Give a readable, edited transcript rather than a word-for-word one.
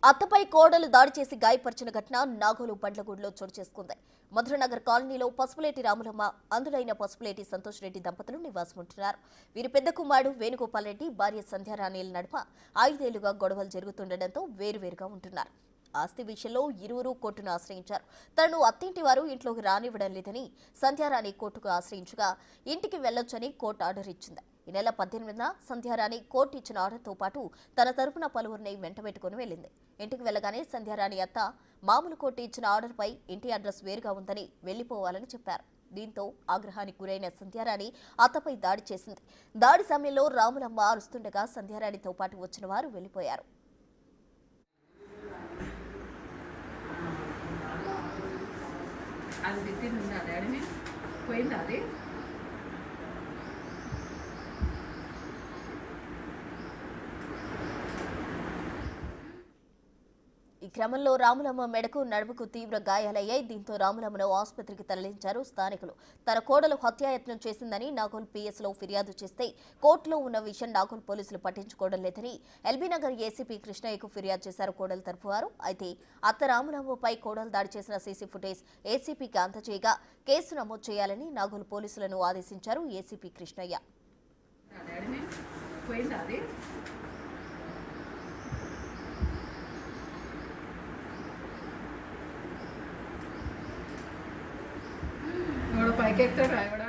అత్తపై కోడలు దాడి చేసి గాయపరిచిన ఘటన నాగోలు బండ్లగూడలో చోటు చేసుకుంది. మధురనగర్ కాలనీలో పసుపులేటి రాములమ్మ, అందులైన పసుపులేటి సంతోష్ రెడ్డి దంపతులు నివాసం ఉంటున్నారు. వీరి పెద్ద కుమారుడు వేణుగోపాల్ రెడ్డి, భార్య సంధ్యారాణిల నడుమ 5 ఏళ్లుగా గొడవలు జరుగుతుండటంతో వేరువేరుగా ఉంటున్నారు. ఆస్తి విషయంలో ఇరువురు కోర్టును ఆశ్రయించారు. తనను అత్తింటి వారు ఇంట్లోకి రానివ్వడం లేదని సంధ్యారాణి కోర్టుకు ఆశ్రయించగా ఇంటికి వెళ్లొచ్చని కోర్టు ఆర్డర్ ఇచ్చింది. ఈ నెల 18న సంధ్యారాణి కోర్టు ఇచ్చిన ఆర్డర్తో పాటు తన తరపున పలువురిని వెంటబెట్టుకుని వెళ్లింది. ఇంటికి వెళ్లగానే సంధ్యారాణి అత్త మామూలు కోర్టు ఇచ్చిన ఆర్డర్పై ఇంటి అడ్రస్ వేరుగా ఉందని వెళ్లిపోవాలని చెప్పారు. దీంతో ఆగ్రహానికి గురైన సంధ్యారాణి అత్తపై దాడి చేసింది. దాడి సమయంలో రాములమ్మ అరుస్తుండగా సంధ్యారాణితో పాటు వచ్చిన వారు వెళ్లిపోయారు. అది తిట్టింది డాడీని పోయిందా అది ఈ క్రమంలో రాములమ్మ మెడకు నడుముకు తీవ్ర గాయాలయ్యాయి. దీంతో రాములమ్మను ఆసుపత్రికి తరలించారు స్థానికులు. తన కోడలు హత్యాయత్నం చేసిందని నాగోల్ పిఎస్లో ఫిర్యాదు చేస్తే కోర్టులో ఉన్న విషయం నాగోల్ పోలీసులు పట్టించుకోవడం లేదని ఎల్బీనగర్ ఏసీపీ కృష్ణయ్యకు ఫిర్యాదు చేశారు కోడలు తరపువారు. అయితే అత్త రాములమ్మపై కోడలు దాడి చేసిన సీసీ ఫుటేజ్ ఏసీపీకి అందజేయగా కేసు నమోదు చేయాలని నాగోల్ పోలీసులను ఆదేశించారు ఏసీపీ కృష్ణయ్య. పైకి ఎక్కుతాడు